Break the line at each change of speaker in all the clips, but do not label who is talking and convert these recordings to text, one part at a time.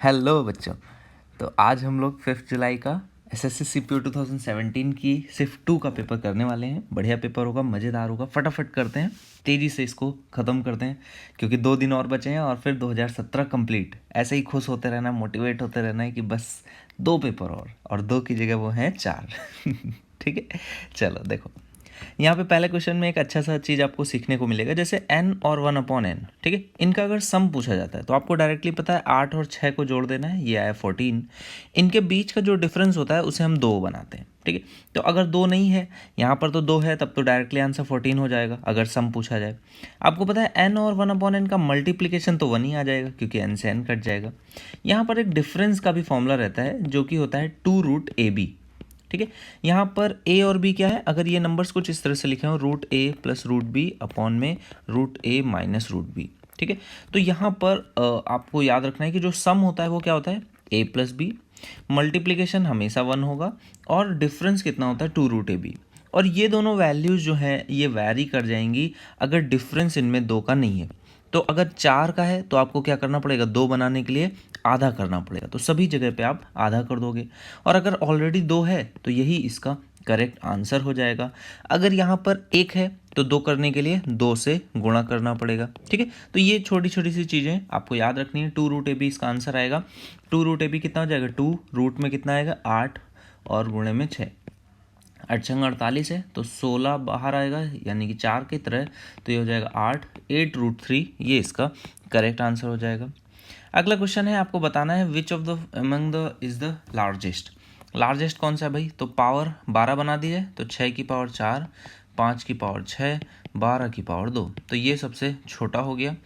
Hello बच्चों। तो आज हम लोग 5 जुलाई का एसएससी सीपीओ 2017 की सिर्फ 2 का पेपर करने वाले हैं। बढ़िया पेपर होगा, मज़ेदार होगा। फटाफट करते हैं, तेज़ी से इसको ख़त्म करते हैं क्योंकि 2 दिन और बचे हैं और फिर 2017 कंप्लीट। ऐसे ही खुश होते रहना, मोटिवेट होते रहना है कि बस 2 पेपर और 2 की जगह वो हैं 4। ठीक है, चलो देखो यहाँ पे पहले क्वेश्चन में एक अच्छा सा चीज़ आपको सीखने को मिलेगा, जैसे n और 1/n, ठीक है। इनका अगर सम पूछा जाता है तो आपको डायरेक्टली पता है 8 और 6 को जोड़ देना है, ये आया 14। इनके बीच का जो डिफरेंस होता है उसे हम 2 बनाते हैं, ठीक है। तो अगर 2 नहीं है, यहाँ पर तो 2 है, तब तो डायरेक्टली आंसर 14 हो जाएगा अगर सम पूछा जाए। आपको पता है n और 1/n का मल्टीप्लीकेशन तो 1 ही आ जाएगा क्योंकि n से n कट जाएगा। यहाँ पर एक डिफरेंस का भी फॉर्मूला रहता है जो कि होता है 2√ab, ठीक है। यहाँ पर a और b क्या है, अगर ये नंबर्स कुछ इस तरह से लिखे हो, √a + √b अपॉन में √a - √b, ठीक है। तो यहाँ पर आपको याद रखना है कि जो सम होता है वो क्या होता है, a + b, मल्टीप्लिकेशन हमेशा 1 होगा और डिफरेंस कितना होता है 2√ab। और ये दोनों वैल्यूज़ जो है ये वैरी कर जाएंगी अगर डिफरेंस इनमें 2 का नहीं है। तो अगर 4 का है तो आपको क्या करना पड़ेगा, 2 बनाने के लिए आधा करना पड़ेगा, तो सभी जगह पे आप आधा कर दोगे। और अगर ऑलरेडी 2 है तो यही इसका करेक्ट आंसर हो जाएगा। अगर यहाँ पर 1 है तो 2 करने के लिए 2 से गुणा करना पड़ेगा, ठीक है। तो ये छोटी छोटी सी चीज़ें आपको याद रखनी है। 2√ab इसका आंसर आएगा। 2√ab कितना हो जाएगा, 2 रूट में कितना आएगा 8 और गुणे में 6, 8 छंग 48 है तो 16 बाहर आएगा यानी कि 4 की तरह, तो ये हो जाएगा 8 ये इसका करेक्ट आंसर हो जाएगा। अगला क्वेश्चन है, आपको बताना है which of the among the is the largest. Largest कौन सा है भाई, तो पावर 12 बना दी है तो 6 की पावर 4, 5 की पावर 6, 12 की पावर 2, तो ये सबसे छोटा हो गया।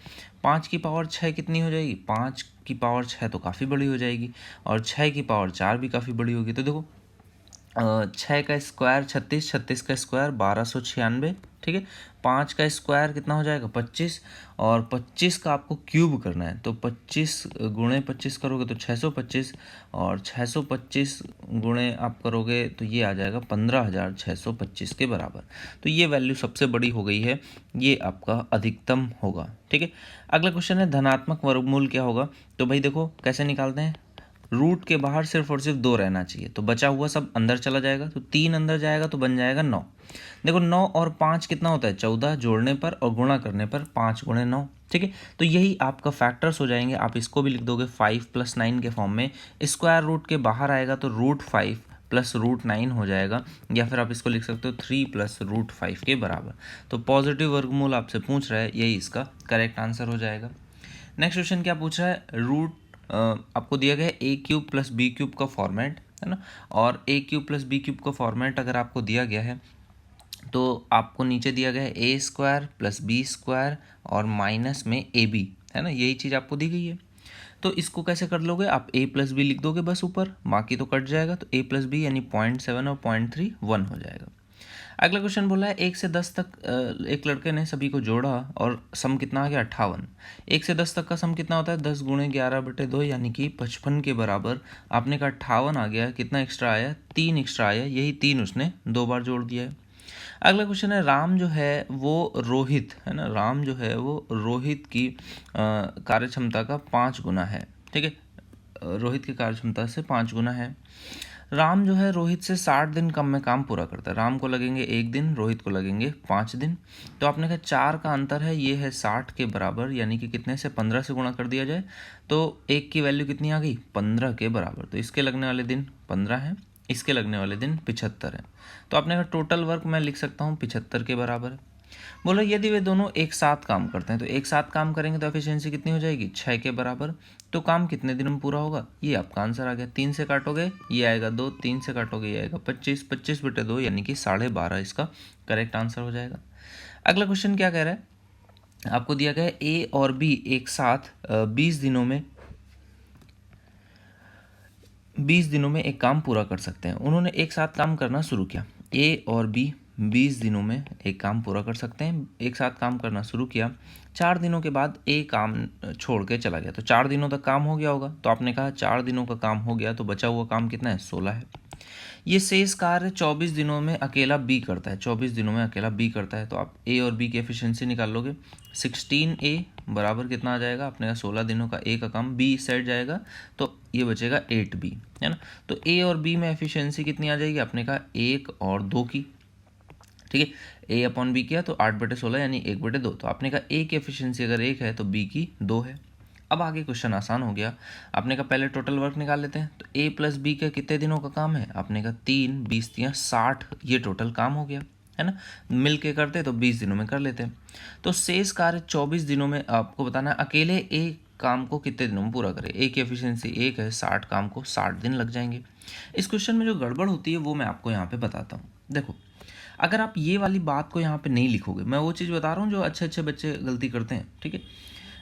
5 की पावर 6 कितनी हो जाएगी, 5 की पावर 6 तो काफ़ी बड़ी हो जाएगी और 6 की पावर 4 भी काफ़ी बड़ी होगी। तो देखो 6 का स्क्वायर 36, 36 का स्क्वायर 1296, ठीक है। 5 का स्क्वायर कितना हो जाएगा 25 और 25 का आपको क्यूब करना है तो 25 गुणे 25 करोगे तो 625 और 625 गुणे आप करोगे तो ये आ जाएगा 15,625 के बराबर। तो ये वैल्यू सबसे बड़ी हो गई है, ये आपका अधिकतम होगा, ठीक है। अगला क्वेश्चन है धनात्मक वर्गमूल क्या होगा। तो भाई देखो कैसे निकालते हैं, रूट के बाहर सिर्फ और सिर्फ 2 रहना चाहिए तो बचा हुआ सब अंदर चला जाएगा, तो 3 अंदर जाएगा तो बन जाएगा 9। देखो 9 और 5 कितना होता है 14, जोड़ने पर और गुणा करने पर 5 गुणे 9, ठीक है। तो यही आपका फैक्टर्स हो जाएंगे। आप इसको भी लिख दोगे 5 + 9 के फॉर्म में। स्क्वायर रूट के बाहर आएगा तो √5 + √9 हो जाएगा, या फिर आप इसको लिख सकते हो 3 + √5 के बराबर। तो पॉजिटिव वर्गमूल आपसे पूछ रहा है, यही इसका करेक्ट आंसर हो जाएगा। नेक्स्ट क्वेश्चन क्या पूछ रहा है, आपको दिया गया है a³ + b³ का फॉर्मेट, है ना। और a³ + b³ का फॉर्मेट अगर आपको दिया गया है तो आपको नीचे दिया गया है a² + b² और माइनस में ab, है ना, यही चीज़ आपको दी गई है। तो इसको कैसे कर लोगे, आप a + b लिख दोगे बस ऊपर, बाकी तो कट जाएगा, तो a + b यानी 0.7 और 0.3 1 हो जाएगा। अगला क्वेश्चन बोला है 1 से 10 तक एक लड़के ने सभी को जोड़ा और सम कितना आ गया 58। 1 से 10 तक का सम कितना होता है 10 × 11/2 यानी कि 55 के बराबर। आपने कहा 58 आ गया, कितना एक्स्ट्रा आया 3 एक्स्ट्रा आया, यही 3 उसने 2 बार जोड़ दिया है। अगला क्वेश्चन है राम जो है वो रोहित, है ना, राम जो है वो रोहित की कार्यक्षमता का 5 गुना है, ठीक है। रोहित की कार्यक्षमता से 5 गुना है। राम जो है रोहित से 60 दिन कम में काम पूरा करता है। राम को लगेंगे 1 दिन, रोहित को लगेंगे 5 दिन। तो आपने कहा 4 का अंतर है, ये है 60 के बराबर, यानी कि कितने से 15 से गुणा कर दिया जाए तो 1 की वैल्यू कितनी आ गई 15 के बराबर। तो इसके लगने वाले दिन 15 है, इसके लगने वाले दिन 75 है। तो आपने कहा टोटल वर्क मैं लिख सकता हूँ 75 के बराबर है। बोलो यदि वे दोनों एक साथ काम करते हैं तो एक साथ काम करेंगे तो एफिशिएंसी कितनी हो जाएगी 6 के बराबर। तो काम कितने दिन में पूरा होगा, ये आपका आंसर आ गया। 3 से काटोगे ये आएगा 2, 3 से काटोगे ये आएगा 25, 25/2 यानी कि 12.5 इसका करेक्ट आंसर हो जाएगा। अगला क्वेश्चन क्या कह रहा है, आपको दिया गया है ए और बी एक साथ 20 दिनों में एक काम पूरा कर सकते हैं। उन्होंने एक साथ काम करना शुरू किया, ए और बी 20 दिनों में एक काम पूरा कर सकते हैं, एक साथ काम करना शुरू किया। 4 दिनों के बाद ए काम छोड़ के चला गया, तो 4 दिनों तक काम हो गया होगा। तो आपने कहा 4 दिनों का काम हो गया तो बचा हुआ काम कितना है 16 है। ये शेष कार्य 24 दिनों में अकेला बी करता है, 24 दिनों में अकेला बी करता है। तो आप ए और बी की एफिशिएंसी निकाल लोगे, 16A बराबर कितना आ जाएगा अपने का 16 दिनों का ए का काम, बी इस साइड जाएगा तो ये बचेगा 8b, है ना। तो ए और बी में एफिशिएंसी कितनी आ जाएगी अपने का 1 और 2 की, ठीक है। ए अपॉन बी किया तो 8/16 यानी 1/2। तो आपने कहा ए की एफिशिएंसी अगर 1 है तो बी की 2 है। अब आगे क्वेश्चन आसान हो गया। आपने कहा पहले टोटल वर्क निकाल लेते हैं। तो ए प्लस बी का कितने दिनों का काम है, आपने कहा 3, 20 3 60, ये टोटल काम हो गया, है ना। मिल के करते तो 20 दिनों में कर लेते हैं। तो शेष कार्य 24 दिनों में आपको बताना है अकेले ए काम को कितने दिनों में पूरा करें। ए की एफिशिएंसी 1 है, 60 काम को 60 दिन लग जाएंगे। इस क्वेश्चन में जो गड़बड़ होती है वो मैं आपको यहाँ पे बताता हूँ। देखो, अगर आप ये वाली बात को यहाँ पे नहीं लिखोगे, मैं वो चीज़ बता रहा हूँ जो अच्छे अच्छे बच्चे गलती करते हैं, ठीक है।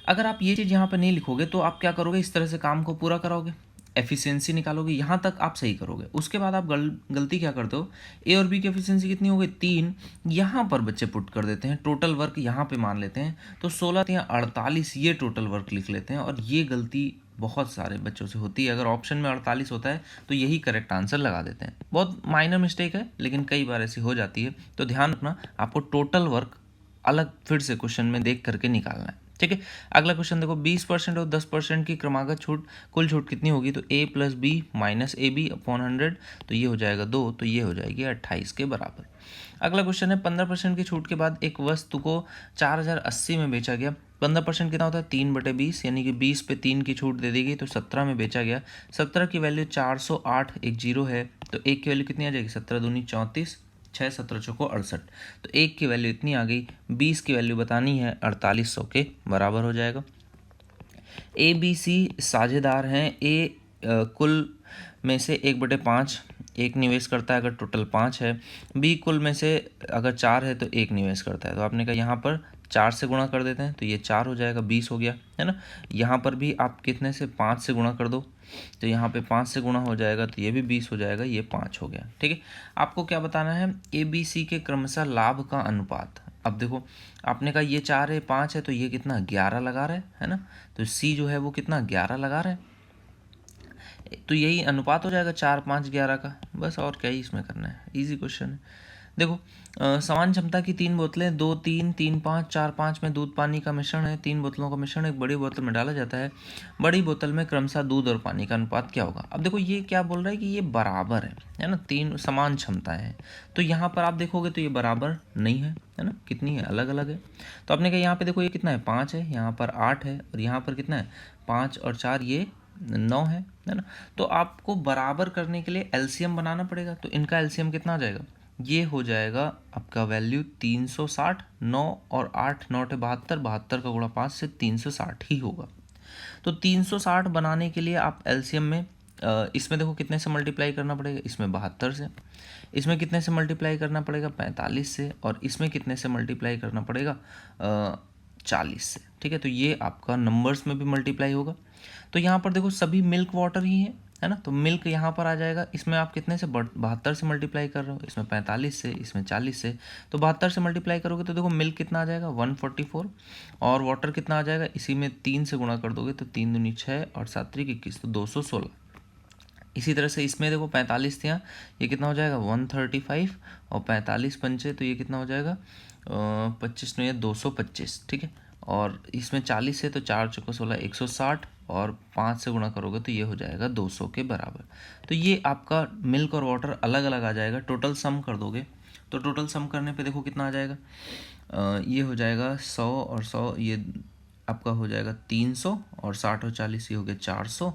अगर आप ये चीज़ यहाँ पे नहीं लिखोगे तो आप क्या करोगे, इस तरह से काम को पूरा कराओगे, एफिशिएंसी निकालोगे, यहाँ तक आप सही करोगे। उसके बाद आप गलती क्या करते हो, ए और बी की एफिशिएंसी कितनी हो गई 3, यहाँ पर बच्चे पुट कर देते हैं, टोटल वर्क यहाँ पे मान लेते हैं, तो 16 या 48 ये टोटल वर्क लिख लेते हैं। और ये गलती बहुत सारे बच्चों से होती है। अगर ऑप्शन में 48 होता है तो यही करेक्ट आंसर लगा देते हैं। बहुत माइनर मिस्टेक है लेकिन कई बार ऐसी हो जाती है। तो ध्यान रखना, आपको टोटल वर्क अलग फिर से क्वेश्चन में देख करके निकालना है, ठीक है। अगला क्वेश्चन देखो, 20% और 10% की क्रमागत छूट, कुल छूट कितनी होगी। तो a plus b minus a b upon 100, तो ये हो जाएगा 2, तो ये हो जाएगी 28 के बराबर। अगला क्वेश्चन है, 15% की छूट के बाद एक वस्तु को 4080 में बेचा गया। 15% कितना होता है 3/20, यानी कि 20 पे 3 की छूट दे दी गई तो 17 में बेचा गया। 17 की वैल्यू 408, एक जीरो है, तो एक की वैल्यू कितनी आ जाएगी 17 दूनी 34, 6 17 चौको 68, तो एक की वैल्यू इतनी आ गई। 20 की वैल्यू बतानी है 4800 के बराबर हो जाएगा। ए बी सी साझेदार हैं। ए कुल में से 1/5 एक निवेश करता है अगर टोटल 5 है। बी कुल में से अगर 4 है तो एक निवेश करता है। तो आपने कहा यहाँ पर 4 से गुणा कर देते हैं तो ये 4 हो जाएगा, 20 हो गया, है ना। यहाँ पर भी आप कितने से 5 से गुणा कर दो, तो यहाँ पे 5 से गुणा हो जाएगा तो ये भी 20 हो जाएगा, ये 5 हो गया, ठीक है। आपको क्या बताना है, ए बी सी के क्रमशः लाभ का अनुपात। अब देखो, आपने कहा ये 4 है 5 है तो ये कितना 11 लगा रहा है ना। तो सी जो है वो कितना 11 लगा रहा है, तो यही अनुपात हो जाएगा 4 5 11 का, बस और क्या ही इसमें करना है, इजी क्वेश्चन है। देखो, समान क्षमता की 3 बोतलें 2 3 3 5 4 5 में दूध पानी का मिश्रण है। 3 बोतलों का मिश्रण एक बड़ी बोतल में डाला जाता है। बड़ी बोतल में क्रमशः दूध और पानी का अनुपात क्या होगा। अब देखो ये क्या बोल रहा है कि ये बराबर है ना, 3 समान क्षमताएं हैं। तो यहाँ पर आप देखोगे तो ये बराबर नहीं है ना, कितनी है अलग अलग है। तो आपने कहा यहाँ पे देखो ये कितना है 5 है, यहाँ पर 8 है, और यहाँ पर कितना है 5 और 4 ये 9 है ना। तो आपको बराबर करने के लिए एलसीएम बनाना पड़ेगा। तो इनका एलसीएम कितना आ जाएगा, ये हो जाएगा आपका वैल्यू 360, 9 और 8 9 72, 72 का गुणा 5 से 360 ही होगा। तो 360 बनाने के लिए आप एलसीएम में इसमें देखो कितने से मल्टीप्लाई करना पड़ेगा, इसमें 72 से, इसमें कितने से मल्टीप्लाई करना पड़ेगा 45 से, और इसमें कितने से मल्टीप्लाई करना पड़ेगा 40 से, ठीक है। तो ये आपका नंबर्स में भी मल्टीप्लाई होगा। तो यहाँ पर देखो सभी मिल्क वाटर ही है ना, तो मिल्क यहाँ पर आ जाएगा। इसमें आप कितने से 72 से मल्टीप्लाई कर रहे हो, इसमें 45 से, इसमें 40 से, तो 72 से मल्टीप्लाई करोगे तो देखो मिल्क कितना आ जाएगा 144, और वाटर कितना आ जाएगा, इसी में 3 से गुणा कर दोगे तो 3 दूनी 6 और 7 3 21, तो 216। इसी तरह से इसमें देखो 45 थे, ये कितना हो जाएगा 135, और 45 पंचे तो ये कितना हो जाएगा 25 नहीं है 225, ठीक है। और इसमें 40 है तो 4 चौको 16 160, और 5 से गुणा करोगे तो ये हो जाएगा 200 के बराबर। तो ये आपका मिल्क और वाटर अलग अलग आ जाएगा। टोटल सम कर दोगे तो टोटल सम करने पे देखो कितना आ जाएगा, ये हो जाएगा 100 और 100, ये आपका हो जाएगा 300, और 60 और 40 ये हो गया 400,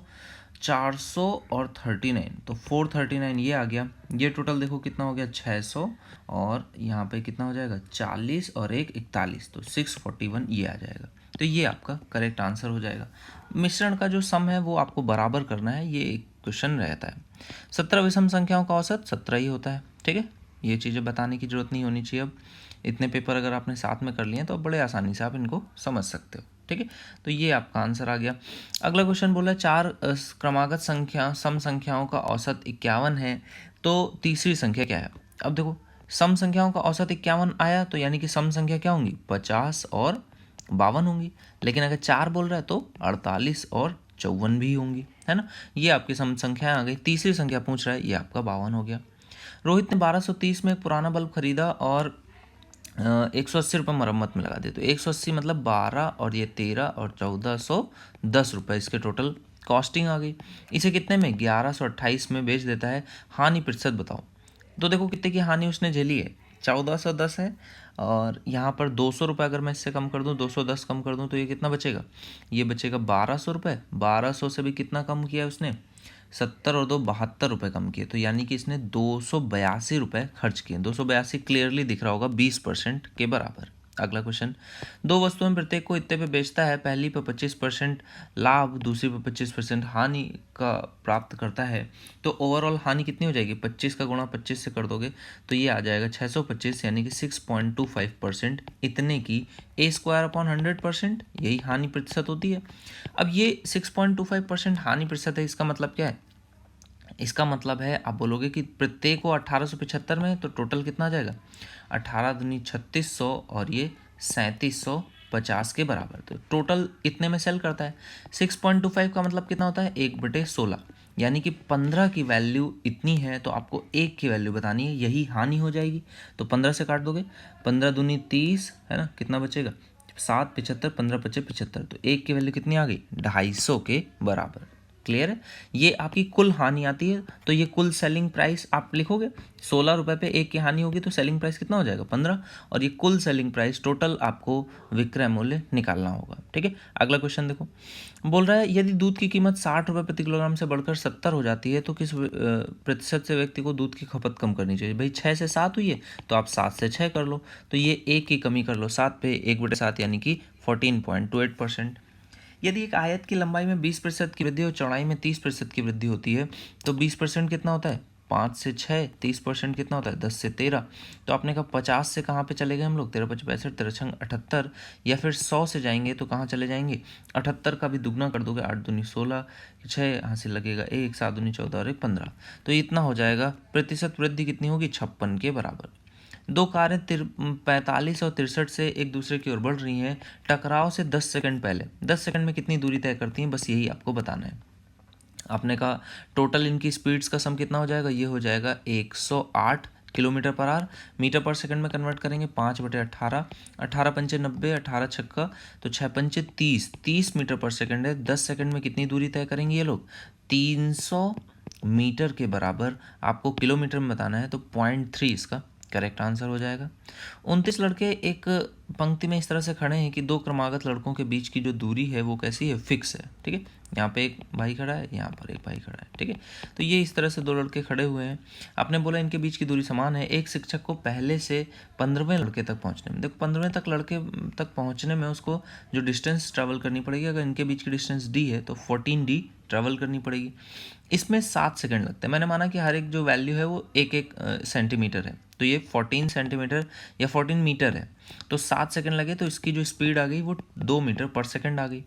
400 और 39, तो 439 ये आ गया। ये टोटल देखो कितना हो गया 600, और यहाँ पे कितना हो जाएगा 40 और 1 41, तो 641 ये आ जाएगा। तो ये आपका करेक्ट आंसर हो जाएगा। मिश्रण का जो सम है वो आपको बराबर करना है, ये एक क्वेश्चन रहता है। 17 विषम संख्याओं का औसत 17 ही होता है, ठीक है। ये चीज़ें बताने की जरूरत नहीं होनी चाहिए। अब इतने पेपर अगर आपने साथ में कर लिए तो बड़े आसानी से आप इनको समझ सकते हो, ठीक है। तो ये आपका आंसर आ गया। अगला क्वेश्चन बोला 4 क्रमागत संख्या सम संख्याओं का औसत 51 है, तो तीसरी संख्या क्या है। अब देखो सम संख्याओं का औसत 51 आया तो यानी कि सम संख्या क्या होंगी 50 और 52 होंगी। लेकिन अगर 4 बोल रहा है तो 48 और 54 भी होंगी, है ना। ये आपकी सम संख्याएं आ गई। तीसरी संख्या पूछ रहा है, ये आपका 52 हो गया। रोहित ने 1230 में एक पुराना बल्ब खरीदा और ₹180 मरम्मत में लगा दे, तो 180 मतलब 12 और ये 13 और 1410 इसके टोटल कॉस्टिंग आ गई। इसे कितने में 1128 में बेच देता है। हानि प्रतिशत बताओ। तो देखो कितने की हानि उसने झेली है, 1410 है, और यहाँ पर 200 रुपये अगर मैं इससे कम कर दूँ, 210 कम कर दूँ, तो ये कितना बचेगा, ये बचेगा 1200 रुपये। 1200 से भी कितना कम किया उसने, 70 और 2 72 रुपये कम किए, तो यानी कि इसने 282 रुपये खर्च किए। 282 क्लियरली दिख रहा होगा, 20% के बराबर। अगला क्वेश्चन, दो वस्तुओं में प्रत्येक को इतने पे बेचता है, पहली पे 25% लाभ, दूसरी पे 25% हानि का प्राप्त करता है, तो ओवरऑल हानि कितनी हो जाएगी, 25 का गुणा 25 से कर दोगे तो ये आ जाएगा 625, यानी कि 6.25%। इतने की A²/100%, यही हानि प्रतिशत होती है। अब ये 6.25% हानि प्रतिशत है, इसका मतलब क्या है, इसका मतलब है आप बोलोगे कि प्रत्येक को 1875 में, तो टोटल कितना आ जाएगा, 18 दूनी 3600 और ये 3750 के बराबर, तो टोटल इतने में सेल करता है। 6.25 का मतलब कितना होता है, 1/16, यानी कि 15 की वैल्यू इतनी है, तो आपको 1 की वैल्यू बतानी है, यही हानि हो जाएगी। तो 15 से काट दोगे, 15 दूनी 30 है ना, कितना बचेगा, 7 75, 15 25 75, तो 1 की वैल्यू कितनी आ गई, 250 के बराबर। क्लियर है, ये आपकी कुल हानि आती है। तो ये कुल सेलिंग प्राइस आप लिखोगे, 16 रुपये पे 1 की हानि होगी, तो सेलिंग प्राइस कितना हो जाएगा, 15, और ये कुल सेलिंग प्राइस टोटल आपको विक्रय मूल्य निकालना होगा। ठीक है, अगला क्वेश्चन देखो, बोल रहा है यदि दूध की कीमत 60 रुपये प्रति किलोग्राम से बढ़कर 70 हो जाती है, तो किस प्रतिशत से व्यक्ति को दूध की खपत कम करनी चाहिए। भाई 6 से 7 हुई है, तो आप 7 से 6 कर लो, तो ये 1 की कमी कर लो, 7 पे 1/7, यानी कि 14.28%। यदि एक आयत की लंबाई में 20% की वृद्धि और चौड़ाई में 30% की वृद्धि होती है, तो 20% कितना होता है, 5 से 6, 30% कितना होता है, 10 से 13। तो आपने कहा 50 से कहाँ पे चले गए हम लोग, 13 5 65, 13 छंग 78, या फिर 100 से जाएंगे तो कहाँ चले जाएंगे, 78 का भी दुगना कर दोगे, 8 दूनी 16, 6 यहाँ से लगेगा 1, 7 दूनी 14 और 1 15, तो इतना हो जाएगा। प्रतिशत वृद्धि कितनी होगी, 56 के बराबर। दो कारें 45 और 63 से एक दूसरे की ओर बढ़ रही हैं, टकराव से 10 सेकंड पहले 10 सेकंड में कितनी दूरी तय करती हैं, बस यही आपको बताना है। आपने कहा टोटल इनकी स्पीड्स का सम कितना हो जाएगा, ये हो जाएगा 108 किलोमीटर पर आवर, मीटर पर सेकंड में कन्वर्ट करेंगे 5/18, 18 पंचे 90, 18 छक्का तो 6 पंचे 30, 30 मीटर पर सेकंड है। 10 सेकंड में कितनी दूरी तय करेंगे ये लोग, 300 मीटर के बराबर। आपको किलोमीटर में बताना है, तो 0.3 इसका करेक्ट आंसर हो जाएगा। 29 लड़के एक पंक्ति में इस तरह से खड़े हैं कि दो क्रमागत लड़कों के बीच की जो दूरी है वो कैसी है, फिक्स है। ठीक है, यहाँ पे एक भाई खड़ा है, यहाँ पर एक भाई खड़ा है। ठीक है, तो ये इस तरह से दो लड़के खड़े हुए हैं, आपने बोला इनके बीच की दूरी समान है। एक शिक्षक को पहले से 15वें लड़के तक पहुँचने में, देखो 15वें तक लड़के तक पहुँचने में उसको जो डिस्टेंस ट्रैवल करनी पड़ेगी, अगर इनके बीच की डिस्टेंस d है तो 14d ट्रैवल करनी पड़ेगी। इसमें 7 सेकंड लगते हैं। मैंने माना कि हर एक जो वैल्यू है वो एक एक सेंटीमीटर है, तो ये 14 सेंटीमीटर या 14 मीटर है, तो 7 सेकंड लगे, तो इसकी जो स्पीड आ गई वो 2 मीटर पर सेकंड आ गई।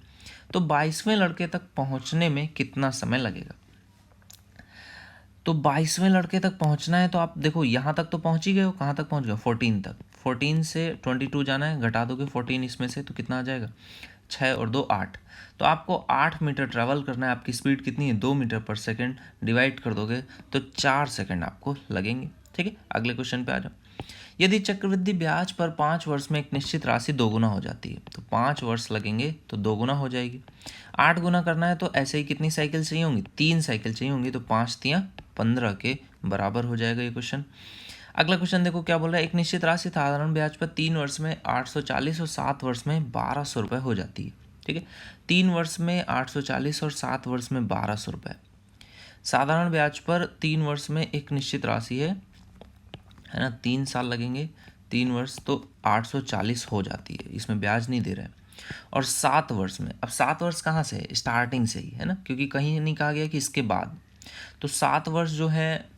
तो 22वें लड़के तक पहुंचने में कितना समय लगेगा, तो 22वें लड़के तक पहुंचना है, तो आप देखो यहाँ तक तो पहुंच ही गए हो, कहाँ तक पहुंच गए, 14 तक। 14 से 22 जाना है, घटा दोगे 14 इसमें से, तो कितना आ जाएगा, 6 और 2 8, तो आपको 8 मीटर ट्रैवल करना है। आपकी स्पीड कितनी है, 2 मीटर पर सेकंड, डिवाइड कर दोगे तो 4 सेकंड आपको लगेंगे। ठीक है, अगले क्वेश्चन पे आ जाओ। यदि चक्रवृद्धि ब्याज पर 5 वर्ष में एक निश्चित राशि दोगुना हो जाती है, तो 5 वर्ष लगेंगे तो दोगुना हो जाएगी। 8 गुना करना है, तो ऐसे ही कितनी साइकिल चाहिए होंगी, 3 साइकिल चाहिए होंगी, तो 5 3 15 के बराबर हो जाएगा ये क्वेश्चन। अगला क्वेश्चन देखो क्या बोल रहा है, एक निश्चित राशि साधारण ब्याज पर 3 वर्ष में 840 और 7 वर्ष में 1200 रुपये हो जाती है। ठीक है, 3 वर्ष में 840 और 7 वर्ष में 1200 रुपये। साधारण ब्याज पर 3 वर्ष में एक निश्चित राशि है ना, 3 साल लगेंगे, 3 वर्ष तो 840 हो जाती है, इसमें ब्याज नहीं दे रहा है। और 7 वर्ष में, अब 7 वर्ष कहाँ से है, स्टार्टिंग से ही है ना, क्योंकि कहीं नहीं कहा गया कि इसके बाद, तो 7 वर्ष जो है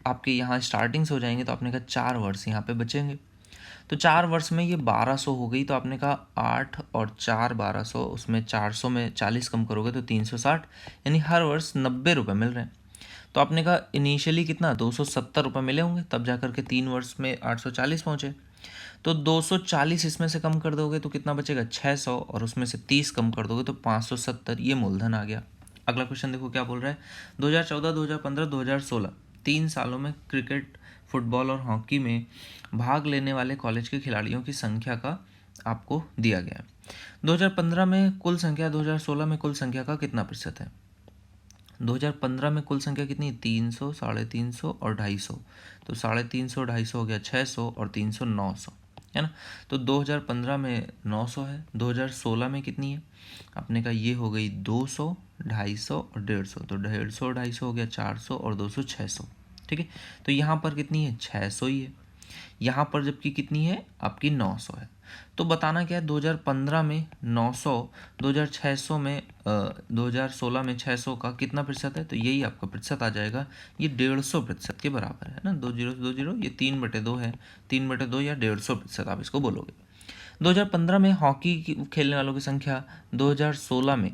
आपके यहाँ स्टार्टिंग से हो जाएंगे, तो आपने कहा 4 वर्ष यहाँ पे बचेंगे, तो 4 वर्ष में ये 1200 हो गई, तो आपने कहा 8 और 4 1200, उसमें 400 में 40 कम करोगे तो 360, यानी हर वर्ष 90 रुपये मिल रहे हैं। तो आपने कहा इनिशियली कितना 270 रुपये मिले होंगे, तब जाकर के 3 वर्ष में 840 पहुँचे, तो 240 इसमें से कम कर दोगे तो कितना बचेगा 600, और उसमें से 30 कम कर दोगे तो 570, ये मूलधन आ गया। अगला क्वेश्चन देखो क्या बोल रहा है, 2014 2015 2016 3 सालों में क्रिकेट, फुटबॉल और हॉकी में भाग लेने वाले कॉलेज के खिलाड़ियों की संख्या का आपको दिया गया है। 2015 में कुल संख्या 2016 में कुल संख्या का कितना प्रतिशत है? 2015 में कुल संख्या कितनी? 300, 350 और 250। तो 350, 250 हो गया 600 और 300 900, है ना। तो 2015 में 900 है, 2016 में कितनी है? अपने का ये हो गई 200, 250 और 150। तो 150, 250 हो गया 400 और 200 600, ठीक है। तो यहाँ पर कितनी है? 600 ही है। यहाँ पर जबकि कितनी है? आपकी 900 है। तो बताना क्या है? 2015 में 900, 2600 में 2016 में 600 का कितना प्रतिशत है? तो यही आपका प्रतिशत आ जाएगा, ये 150% के बराबर है ना। 2 जीरो 2 जीरो, ये 3/2 है, 3/2 या 150% आप इसको बोलोगे। 2015 में हॉकी खेलने वालों की संख्या 2016 में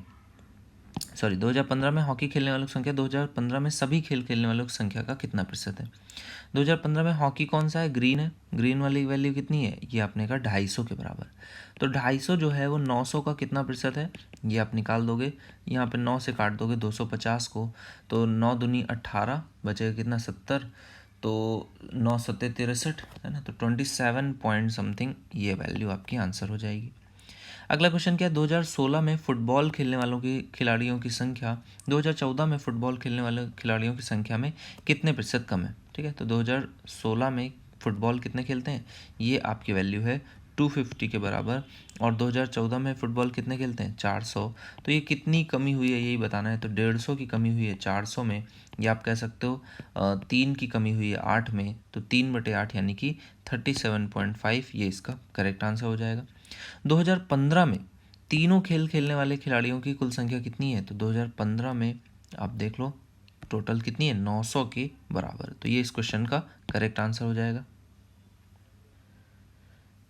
2015 में हॉकी खेलने वालों की संख्या 2015 में सभी खेल खेलने वालों की संख्या का कितना प्रतिशत है? 2015 में हॉकी कौन सा है? ग्रीन है। ग्रीन वाली वैल्यू कितनी है? ये आपने कहा 250 के बराबर। तो 250 जो है वो 900 का कितना प्रतिशत है? ये आप निकाल दोगे, यहाँ पे 9 से काट दोगे 250 को, तो 9 दूनी 18, बचेगा कितना? 70। तो 9 सत्ते 63, है ना। तो 27 पॉइंट समथिंग ये वैल्यू आपकी आंसर हो जाएगी। अगला क्वेश्चन क्या है? 2016 में फुटबॉल खेलने वालों की खिलाड़ियों की संख्या 2014 में फुटबॉल खेलने वाले खिलाड़ियों की संख्या में कितने प्रतिशत कम है? ठीक है, तो 2016 में फुटबॉल कितने खेलते हैं? ये आपकी वैल्यू है 250 के बराबर, और 2014 में फुटबॉल कितने खेलते हैं? 400। तो ये कितनी कमी हुई है यही बताना है। तो 150 की कमी हुई है 400 में, या आप कह सकते हो 3 की कमी हुई है 8 में, तो 3/8 यानी कि 37.5 ये इसका करेक्ट आंसर हो जाएगा। 2015 में तीनों खेल खेलने वाले खिलाड़ियों की कुल संख्या कितनी है? तो 2015 में आप देख लो टोटल कितनी है? 900 के बराबर। तो ये इस क्वेश्चन का करेक्ट आंसर हो जाएगा।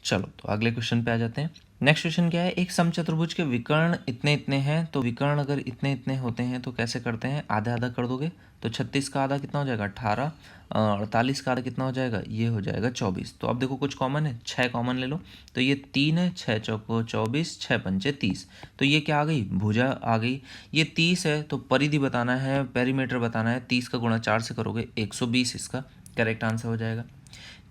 चलो तो अगले क्वेश्चन पे आ जाते हैं। नेक्स्ट क्वेश्चन क्या है? एक समचतुर्भुज के विकर्ण इतने इतने हैं, तो विकर्ण अगर इतने इतने होते हैं तो कैसे करते हैं? आधा आधा कर दोगे, तो 36 का आधा कितना हो जाएगा? 18, 48 का आधा कितना हो जाएगा? ये हो जाएगा 24। तो अब देखो कुछ कॉमन है, 6 कॉमन ले लो, तो ये 3 है, 6 चौको 24, 6 पंचे 30। तो ये क्या आ गई? भुजा आ गई। ये 30 है तो परिधि बताना है, पेरीमीटर बताना है, 30 का गुणा 4 से करोगे 120, इसका करेक्ट आंसर हो जाएगा।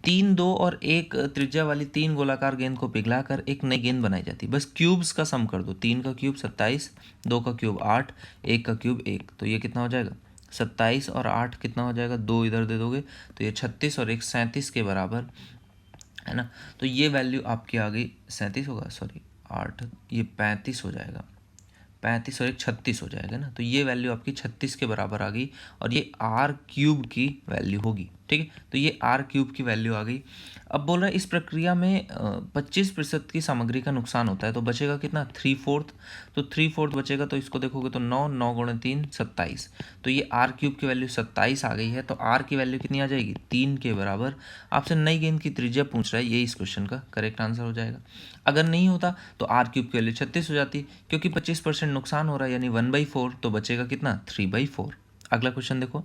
3, 2 और 1 त्रिज्या वाली 3 गोलाकार गेंद को पिघलाकर एक नई गेंद बनाई जाती है। बस क्यूब्स का सम कर दो, 3 का क्यूब 27, 2 का क्यूब 8, 1 का क्यूब 1, तो ये कितना हो जाएगा? 27 और 8 कितना हो जाएगा? 2 इधर दे दोगे तो ये 36 और 1 37 के बराबर, है ना। तो ये वैल्यू आपकी आ गई 37 होगा, सॉरी 8, ये 35 हो जाएगा, 35 और 1 36 हो जाएगा ना। तो ये वैल्यू आपकी 36 के बराबर आ गई, और ये r³ की वैल्यू होगी, ठीक है। तो ये r³ की वैल्यू आ गई। अब बोल रहा है इस प्रक्रिया में 25% की सामग्री का नुकसान होता है, तो बचेगा कितना? 3/4। तो 3/4 बचेगा, तो इसको देखोगे तो 9, 9 गुणे 3 27। तो ये r³ की वैल्यू 27 आ गई है। तो r की वैल्यू कितनी आ जाएगी? 3 के बराबर। आपसे नई गेंद की त्रिज्या पूछ रहा है, ये इस क्वेश्चन का करेक्ट आंसर हो जाएगा। अगर नहीं होता तो r³ की वैल्यू 36 हो जाती, क्योंकि 25% नुकसान हो रहा है, यानी 1/4, तो बचेगा कितना? 3/4। अगला क्वेश्चन देखो,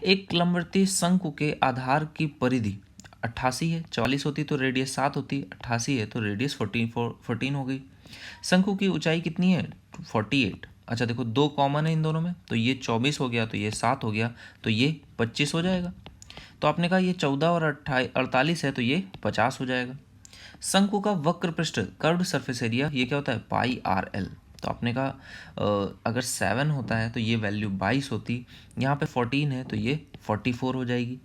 एक लंबवृत्तीय शंकु के आधार की परिधि 88 है, 44 होती तो रेडियस 7 होती, 88 है तो रेडियस 14 हो गई। शंकु की ऊंचाई कितनी है? 48। अच्छा देखो 2 कॉमन है इन दोनों में, तो ये 24 हो गया, तो ये 7 हो गया, तो ये 25 हो जाएगा। तो आपने कहा ये 14 और 48 है, तो ये 50 हो जाएगा। शंकु का वक्र पृष्ठ कर्व्ड सरफेस एरिया ये क्या होता है? πRL। तो आपने कहा अगर 7 होता है तो ये वैल्यू 22 होती, यहाँ पे 14 है तो ये 44 हो जाएगी।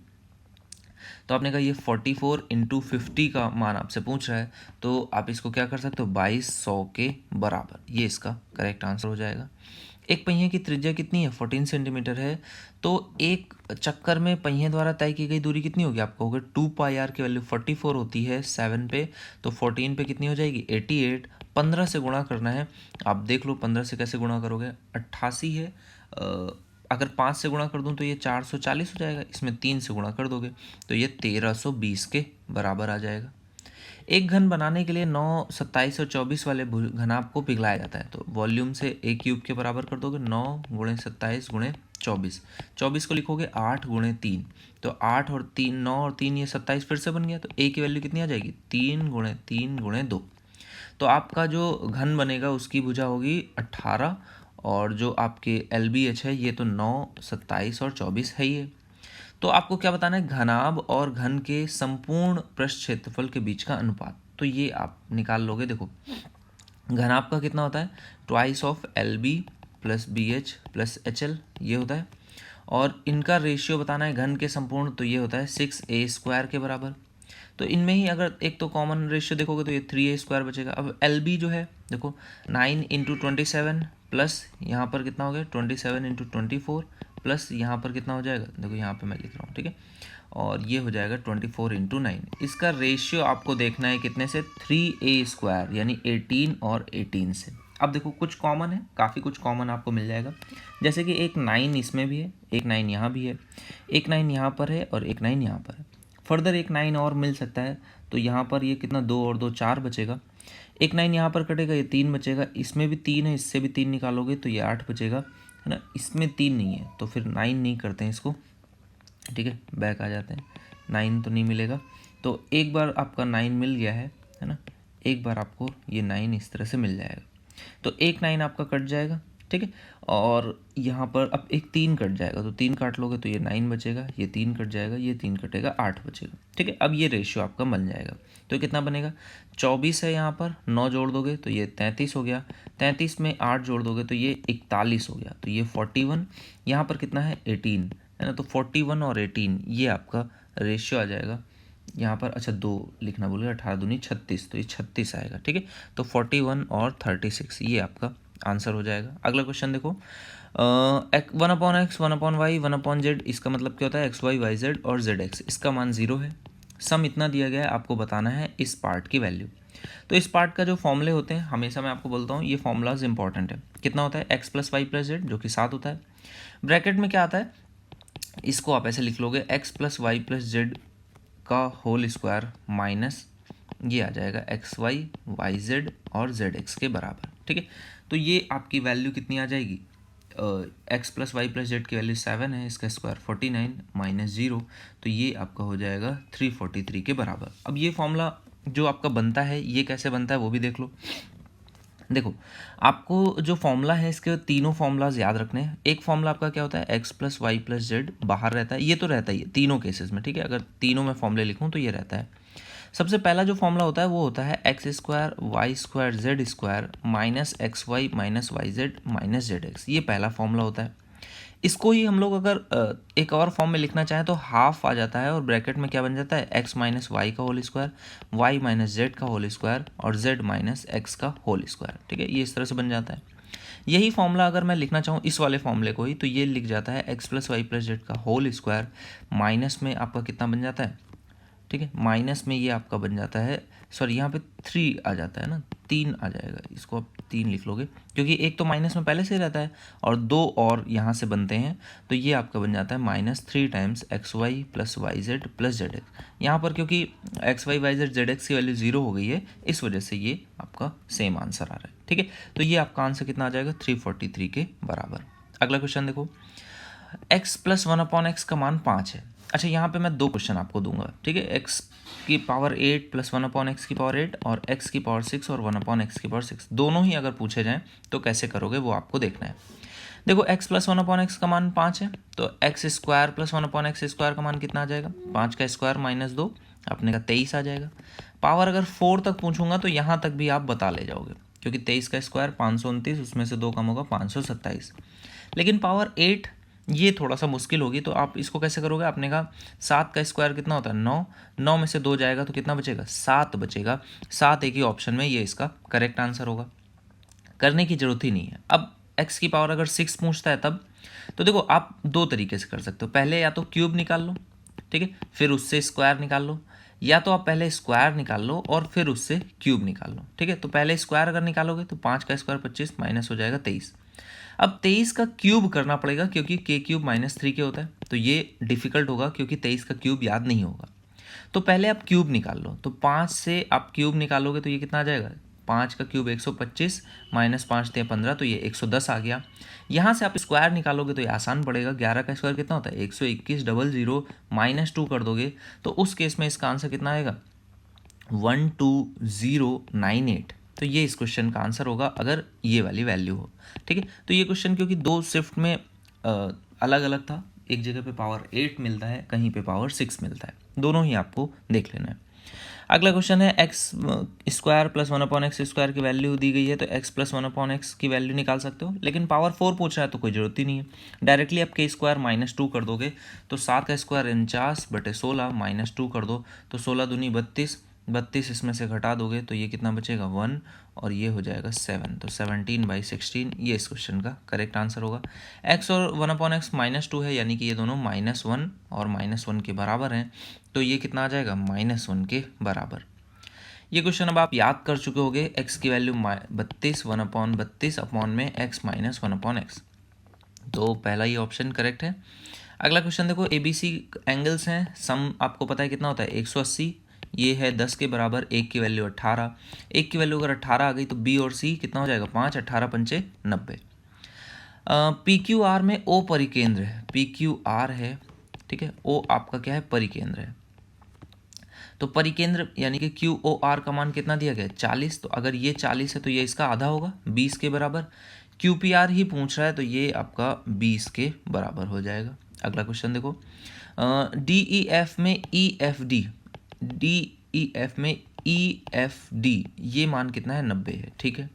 तो आपने कहा ये 44 × 50 का मान आपसे पूछ रहा है, तो आप इसको क्या कर सकते हो? 2200 के बराबर, ये इसका करेक्ट आंसर हो जाएगा। एक पहिए की त्रिज्या कितनी है? 14 सेंटीमीटर है, तो एक चक्कर में पहिए द्वारा तय की गई दूरी कितनी होगी? आप कहोगे 2πr की वैल्यू 44 होती है 7 पे, तो 14 पे कितनी हो जाएगी? 88। 15 से गुणा करना है, आप देख लो 15 से कैसे गुणा करोगे? 88 है, अगर 5 से गुणा कर दूं तो ये 440 हो जाएगा, इसमें 3 से गुणा कर दोगे तो ये 1320 के बराबर आ जाएगा। एक घन बनाने के लिए 9, 27 और 24 वाले घनाभ को पिघलाया जाता है, तो वॉल्यूम से a³ के बराबर कर दोगे, 9 × 27 × 24, 24 को लिखोगे 8 × 3, तो 8 और 3, 9 और 3 ये 27 फिर से बन गया, तो a की वैल्यू कितनी आ जाएगी? 3 × 3 × 2। तो आपका जो घन बनेगा उसकी भुजा होगी 18, और जो आपके LBH है ये तो 9, 27 और 24 है ही है। तो आपको क्या बताना है, घनाभ और घन के संपूर्ण पृष्ठ क्षेत्रफल के बीच का अनुपात। तो ये आप निकाल लोगे। देखो घनाभ का कितना होता है, twice of l b plus b h plus h l, ये होता है। और इनका रेशियो बताना है घन के संपूर्ण, तो ये होता है 6a² के बराबर। तो इनमें ही अगर एक तो कॉमन रेशियो देखोगे तो ये 3a² बचेगा। अब एल बी जो है देखो 9 इंटू 27 प्लस यहाँ पर कितना हो गया 27 इंटू 24 प्लस यहाँ पर कितना हो जाएगा, देखो यहाँ पे मैं लिख रहा हूँ, ठीक है, और ये हो जाएगा 24 इंटू 9। इसका रेशियो आपको देखना है कितने से, 3a² यानी 18 और 18 से। अब देखो कुछ कॉमन है, काफ़ी कुछ कॉमन आपको मिल जाएगा, जैसे कि एक 9 इसमें भी है, एक 9 यहाँ भी है, एक 9 यहाँ पर है और एक 9 यहाँ पर है। फर्दर एक 9 और मिल सकता है, तो यहाँ पर ये कितना 2 और 2 4 बचेगा। एक 9 यहाँ पर कटेगा, ये 3 बचेगा, इसमें भी 3 है, इससे भी 3 निकालोगे तो ये 8 बचेगा, है ना। इसमें 3 नहीं है तो फिर 9 नहीं करते हैं इसको, ठीक है, बैक आ जाते हैं, 9 तो नहीं मिलेगा। तो एक बार आपका 9 मिल गया है ना, एक बार आपको ये 9 इस तरह से मिल जाएगा। तो एक 9 आपका कट जाएगा, ठीक है, और यहाँ पर अब एक 3 कट जाएगा, तो 3 काट लोगे तो ये 9 बचेगा, ये 3 कट जाएगा, ये 3 कटेगा, 8 बचेगा, ठीक है। अब ये रेशियो आपका बन जाएगा। तो कितना बनेगा, 24 है, यहाँ पर 9 जोड़ दोगे तो ये 33 हो गया, 33 में 8 जोड़ दोगे तो ये 41 हो गया, तो ये 41, यहाँ पर कितना है 18, है ना। तो 41 और 18 ये आपका रेशियो आ जाएगा यहाँ पर। अच्छा 2 लिखना भूल गया, 18 दूनी 36, तो ये 36 आएगा, ठीक है। तो 41 और 36 ये आपका आंसर हो जाएगा। अगला क्वेश्चन देखो, 1/x 1/y 1/z, इसका मतलब क्या होता है, एक्स वाई वाई जेड और जेड एक्स, इसका मान 0 है। सम इतना दिया गया है, आपको बताना है इस पार्ट की वैल्यू। तो इस पार्ट का जो फॉर्मूले होते हैं, हमेशा मैं आपको बोलता हूँ ये फॉर्मूलाज इंपॉर्टेंट है। कितना होता है, x + y + z जो कि 7 होता है। ब्रैकेट में क्या आता है, इसको आप ऐसे लिख लोगे, x + y + z का होल स्क्वायर माइनस ये आ जाएगा एक्स वाई वाई जेड और जेड एक्स के बराबर, ठीक है। तो ये आपकी वैल्यू कितनी आ जाएगी, x + y + z की वैल्यू 7 है, इसका स्क्वायर 49 माइनस 0, तो ये आपका हो जाएगा 343 के बराबर। अब ये फॉर्मूला जो आपका बनता है ये कैसे बनता है वो भी देख लो। देखो आपको जो फॉर्मूला है इसके तीनों फॉर्मूलाज याद रखने हैं। एक फॉर्मूला आपका क्या होता है, x + y + z बाहर रहता है, ये तो रहता ही है तीनों केसेस में, ठीक है। अगर तीनों में फॉर्मूले लिखूं तो ये रहता है। सबसे पहला जो फॉर्मूला होता है वो होता है x² y² z² minus x y minus y z minus z x, ये पहला फॉर्मूला होता है। इसको ही हम लोग अगर एक और फॉर्म में लिखना चाहें तो हाफ आ जाता है, और ब्रैकेट में क्या बन जाता है, x - y का होल स्क्वायर, y - z का होल स्क्वायर और z - x का होल स्क्वायर, ठीक है, ये इस तरह से बन जाता है। यही फॉर्मूला अगर मैं लिखना चाहूँ इस वाले फॉर्मूले को ही, तो ये लिख जाता है x + y + z का होल स्क्वायर माइनस में आपका कितना बन जाता है, ठीक है, माइनस में ये आपका बन जाता है, सॉरी यहाँ पे 3 आ जाता है ना, 3 आ जाएगा, इसको आप 3 लिख लोगे क्योंकि एक तो माइनस में पहले से रहता है और 2 और यहाँ से बनते हैं, तो ये आपका बन जाता है -3 times x y + y z + z x. यहाँ पर क्योंकि x y y z z x की वैल्यू 0 हो गई है, इस वजह से ये आपका सेम आंसर आ रहा है, ठीक है। तो ये आपका आंसर कितना आ जाएगा, 343 के बराबर। अगला क्वेश्चन देखो, x + 1/x का मान 5 है। अच्छा यहाँ पे मैं 2 क्वेश्चन आपको दूंगा, ठीक है, x की पावर 8 + 1/x की पावर 8 और x की पावर 6 और 1/x की पावर 6, दोनों ही अगर पूछे जाएं तो कैसे करोगे वो आपको देखना है। देखो x + 1/x का मान 5 है, तो x² + 1/x² का मान कितना आ जाएगा, 5 का स्क्वायर माइनस 2 अपने का 23 आ जाएगा। पावर अगर 4 तक पूछूंगा तो यहाँ तक भी आप बता ले जाओगे, क्योंकि 23 का स्क्वायर 529, उसमें से 2 कम होगा 527। लेकिन पावर 8 ये थोड़ा सा मुश्किल होगी, तो आप इसको कैसे करोगे, आपने कहा 7 का स्क्वायर कितना होता है 9, 9 में से 2 जाएगा तो कितना बचेगा, 7 बचेगा। 7 एक ही ऑप्शन में, ये इसका करेक्ट आंसर होगा, करने की जरूरत ही नहीं है। अब x की पावर अगर 6 पूछता है तब, तो देखो आप 2 तरीके से कर सकते हो, पहले या तो क्यूब निकाल लो, ठीक है, फिर उससे स्क्वायर निकाल लो, या तो आप पहले स्क्वायर निकाल लो और फिर उससे क्यूब निकाल लो, ठीक है। तो पहले स्क्वायर अगर निकालोगे तो 5 का स्क्वायर 25 माइनस हो जाएगा 23। अब 23 का क्यूब करना पड़ेगा क्योंकि k³ -3 के होता है, तो ये डिफिकल्ट होगा क्योंकि 23 का क्यूब याद नहीं होगा। तो पहले आप क्यूब निकाल लो, तो 5 से आप क्यूब निकालोगे तो ये कितना आ जाएगा, 5 का क्यूब 125 माइनस 5 × 15, तो ये 110 आ गया। यहाँ से आप स्क्वायर निकालोगे तो ये आसान पड़ेगा, 11 का स्क्वायर कितना होता है 121, 00 -2 कर दोगे तो उस केस में इसका आंसर कितना आएगा 12098। तो ये इस क्वेश्चन का आंसर होगा अगर ये वाली वैल्यू हो, ठीक है। तो ये क्वेश्चन क्योंकि 2 शिफ्ट में अलग अलग था, एक जगह पे पावर 8 मिलता है, कहीं पे पावर 6 मिलता है, दोनों ही आपको देख लेना है। अगला क्वेश्चन है x square plus 1/x square की वैल्यू दी गई है, तो x प्लस 1/x की वैल्यू निकाल सकते हो, लेकिन पावर 4 पूछ रहा है तो कोई ज़रूरत ही नहीं है। डायरेक्टली आप k स्क्वायर -2 कर दोगे तो 7 का स्क्वायर 49/16 -2 कर दो तो 16 दूनी 32, 32 इसमें से घटा दोगे तो ये कितना बचेगा 1 और ये हो जाएगा 7, तो 17/16 ये इस क्वेश्चन का करेक्ट आंसर होगा। x और 1/x -2 है, यानी कि ये दोनों -1 और -1 के बराबर हैं, तो ये कितना आ जाएगा -1 के बराबर। ये क्वेश्चन अब आप याद कर चुके होंगे, x की वैल्यू 32 1/32 अपॉन में x माइनस 1/x, तो पहला ये ऑप्शन करेक्ट है। अगला क्वेश्चन देखो, ABC एंगल्स हैं, सम आपको पता है कितना होता है 180, ये है 10 के बराबर, 1 की वैल्यू 18, 1 की वैल्यू अगर 18 आ गई तो B और C कितना हो जाएगा 5, 18 पंचे 90। PQR में O परिकेंद्र है, PQR है, ठीक है, O आपका क्या है परिकेंद्र है, तो परिकेंद्र यानी कि QOR का मान कितना दिया गया है 40, तो अगर ये 40 है तो ये इसका आधा होगा 20 के बराबर। QPR ही पूछ रहा है तो ये आपका 20 के बराबर हो जाएगा। अगला क्वेश्चन देखो, DEF में EFD, DEF में EFD ये मान कितना है 90 है, ठीक है।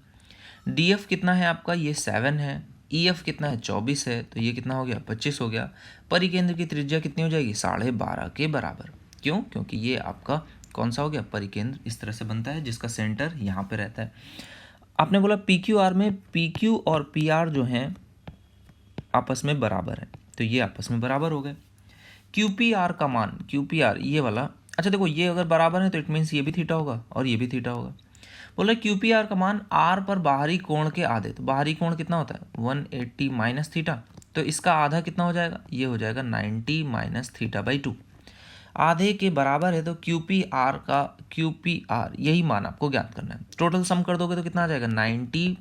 DF कितना है आपका ये 7 है, EF कितना है 24 है, तो ये कितना हो गया 25 हो गया। परिकेंद्र की त्रिज्या कितनी हो जाएगी 12.5 के बराबर, क्यों, क्योंकि ये आपका कौन सा हो गया परिकेंद्र, इस तरह से बनता है जिसका सेंटर यहाँ पे रहता है। आपने बोला PQR में PQ और PR जो हैं आपस में बराबर है, तो ये आपस में बराबर हो गए। QPR का मान, QPR ये वाला, अच्छा देखो ये अगर बराबर है तो इट मीन्स ये भी थीटा होगा और ये भी थीटा होगा। बोला QPR का मान R पर बाहरी कोण के आधे, तो बाहरी कोण कितना होता है 180 माइनस थीटा, तो इसका आधा कितना हो जाएगा, ये हो जाएगा 90 माइनस थीटा/2, आधे के बराबर है, तो QPR यही मान आपको ज्ञात करना है। टोटल सम कर दोगे तो कितना आ जाएगा 90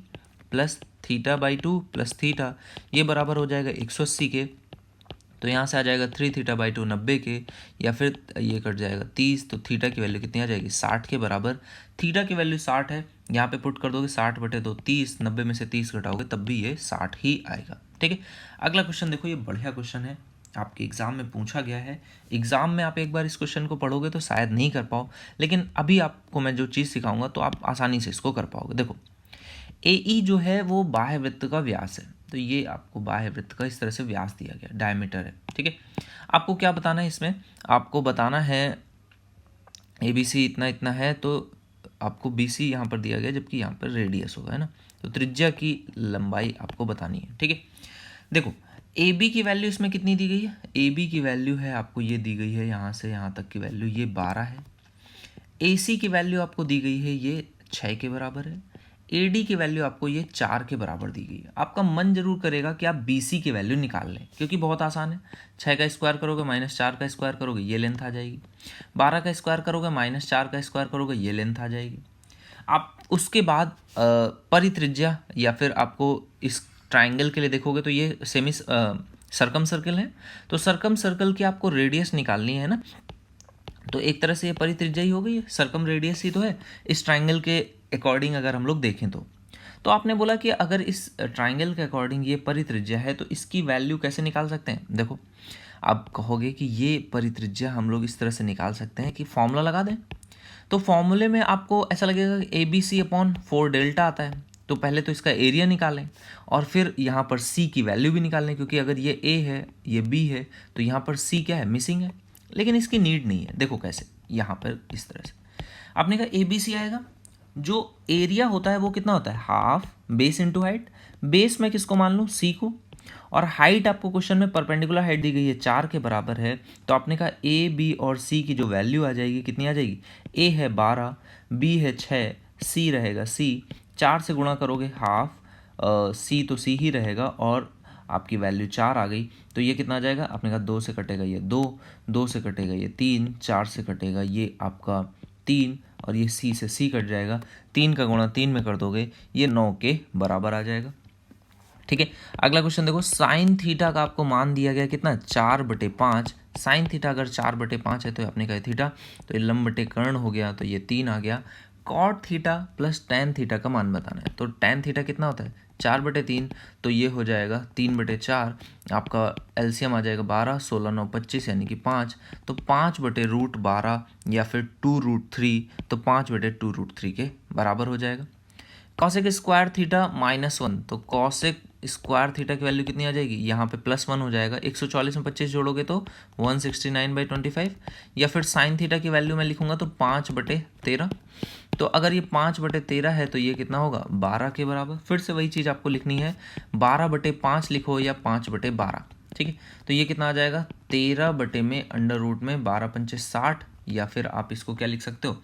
प्लस थीटा/2 प्लस थीटा, ये बराबर हो जाएगा 180 के, तो यहाँ से आ जाएगा 3 थीटा/2 90 के, या फिर ये कट जाएगा 30, तो थीटा की वैल्यू कितनी आ जाएगी 60 के बराबर। थीटा की वैल्यू 60 है, यहाँ पे पुट कर दोगे 60/2 30, 90 में से 30 घटाओगे तब भी ये 60 ही आएगा, ठीक है। अगला क्वेश्चन देखो, ये बढ़िया क्वेश्चन है, आपके एग्जाम में पूछा गया है। एग्जाम में आप एक बार इस क्वेश्चन को पढ़ोगे तो शायद नहीं कर पाओ, लेकिन अभी आपको मैं जो चीज़ सिखाऊंगा तो आप आसानी से इसको कर पाओगे। देखो AE जो है वो बाह्य वृत्त का व्यास है, तो ये आपको बाह्य वृत्त का इस तरह से व्यास दिया गया, डायमीटर है, ठीक है। आपको क्या बताना है इसमें, आपको बताना है ABC इतना इतना है, तो आपको BC यहाँ पर दिया गया जबकि यहाँ पर रेडियस होगा, है ना, तो त्रिज्या की लंबाई आपको बतानी है, ठीक है। देखो AB की वैल्यू इसमें कितनी दी गई है, AB की वैल्यू है आपको ये दी गई है, यहाँ से यहाँ तक की वैल्यू ये 12 है। AC की वैल्यू आपको दी गई है ये 6 के बराबर है। AD की वैल्यू आपको ये 4 के बराबर दी गई है। आपका मन जरूर करेगा कि आप BC की वैल्यू निकाल लें, क्योंकि बहुत आसान है, 6 का स्क्वायर करोगे -4 का स्क्वायर करोगे ये लेंथ आ जाएगी, 12 का स्क्वायर करोगे -4 का स्क्वायर करोगे ये लेंथ आ जाएगी। आप उसके बाद परित्रिज्या या फिर आपको इस ट्राइंगल के लिए देखोगे तो ये सेमी सर्कम सर्कल है, तो सर्कम सर्कल की आपको रेडियस निकालनी है ना, तो एक तरह से ये परित्रिज्या ही हो गई है, सर्कम रेडियस ही तो है इस ट्राइंगल के अकॉर्डिंग अगर हम लोग देखें तो आपने बोला कि अगर इस ट्राइंगल के अकॉर्डिंग ये परित्रिज्या है तो इसकी वैल्यू कैसे निकाल सकते हैं। देखो आप कहोगे कि ये परित्रिज्या हम लोग इस तरह से निकाल सकते हैं कि फॉर्मूला लगा दें, तो फॉर्मूले में आपको ऐसा लगेगा कि ABC/4 डेल्टा आता है, तो पहले तो इसका एरिया निकालें और फिर यहाँ पर C की वैल्यू भी निकालें, क्योंकि अगर ये A है ये B है तो यहाँ पर C क्या है मिसिंग है, लेकिन इसकी नीड नहीं है। देखो कैसे, यहाँ पर इस तरह से आपने कहा ABC आएगा, जो एरिया होता है वो कितना होता है half base into height, base में किसको मान लूँ C को, और हाइट आपको क्वेश्चन में परपेंडिकुलर हाइट दी गई है 4 के बराबर है, तो आपने कहा A B और C की जो वैल्यू आ जाएगी कितनी आ जाएगी, A है 12, B है 6, C रहेगा C, 4 से गुणा करोगे हाफ, C तो C ही रहेगा और आपकी वैल्यू 4 आ गई, तो ये कितना आ जाएगा, आपने कहा 2 से कटेगा ये 2, 2 से कटेगा ये 3, 4 से कटेगा ये आपका 3 और ये C से C कट जाएगा, 3 का गुणा 3 में कर दोगे ये 9 के बराबर आ जाएगा, ठीक है। अगला क्वेश्चन देखो, साइन थीटा का आपको मान दिया गया कितना 4/5, साइन थीटा अगर 4/5 है तो आपने कहा थीटा, तो ये लंब बटे कर्ण हो गया तो ये 3 आ गया। Cot theta plus tan theta का मान बताना है, तो टैन थीटा कितना होता है 4/3, तो ये हो जाएगा 3/4, आपका एलसीएम आ जाएगा 12, 16 9 25 यानी कि 5, तो 5/√12 या फिर 2√3, तो 5/2√3 के बराबर हो जाएगा। कॉसेक स्क्वायर थीटा -1, तो कॉसेक स्क्वायर थीटा की वैल्यू कितनी आ जाएगी, यहाँ पे +1 हो जाएगा। 140 में 25 जोड़ोगे तो 169/25, या फिर साइन थीटा की वैल्यू मैं लिखूंगा तो 5/13, तो अगर ये 5/13 है तो ये कितना होगा, 12 के बराबर। फिर से वही चीज़ आपको लिखनी है, 12/5 लिखो या 5/12, ठीक है। तो ये कितना आ जाएगा, 13 में √12 पंचे 60, या फिर आप इसको क्या लिख सकते हो,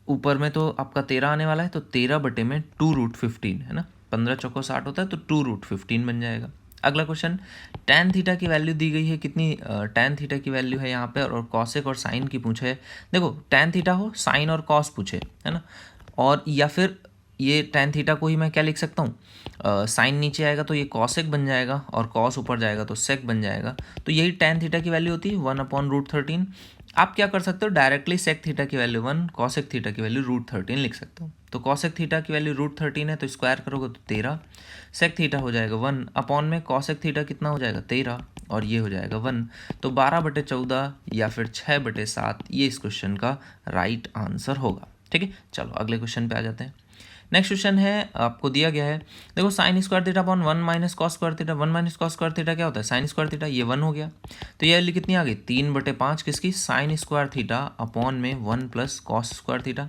ऊपर में तो आपका 13 आने वाला है, तो 13 में 2√15 है ना, 15 चौको 60 होता है, तो 2√15 बन जाएगा। अगला क्वेश्चन, टैन थीटा की वैल्यू दी गई है कितनी, टैन थीटा की वैल्यू है यहाँ पे, और कॉसेक और साइन की पूछे है। देखो टैन थीटा हो, साइन और कॉस पूछे है ना, और या फिर ये टैन थीटा को ही मैं क्या लिख सकता हूँ, साइन नीचे आएगा तो ये कॉसेक बन जाएगा, और कॉस ऊपर जाएगा तो सेक बन जाएगा। तो यही टैन थीटा की वैल्यू होती है 1/√13। आप क्या कर सकते हो, डायरेक्टली सेक थीटा की वैल्यू 1, कॉसेक थीटा की वैल्यू √13 लिख सकते हो। तो कॉसेक थीटा की वैल्यू √13 है, तो स्क्वायर करोगे तो 13, सेक थीटा हो जाएगा 1 अपॉन में कॉसेक थीटा कितना हो जाएगा 13, और ये हो जाएगा 1, तो 12/14 या फिर 6/7 ये इस क्वेश्चन का राइट आंसर होगा। ठीक है, चलो अगले क्वेश्चन पे आ जाते हैं। नेक्स्ट क्वेश्चन है, आपको दिया गया है, देखो sine square theta upon 1 minus cos square theta, 1 minus cos square theta क्या होता है, साइन स्क्वायर थीटा, ये 1 हो गया। तो ये वैल्यू कितनी आ गई, 3/5 किसकी, साइन स्क्वायर थीटा अपॉन में 1 प्लस कॉस स्क्वायर थीटा।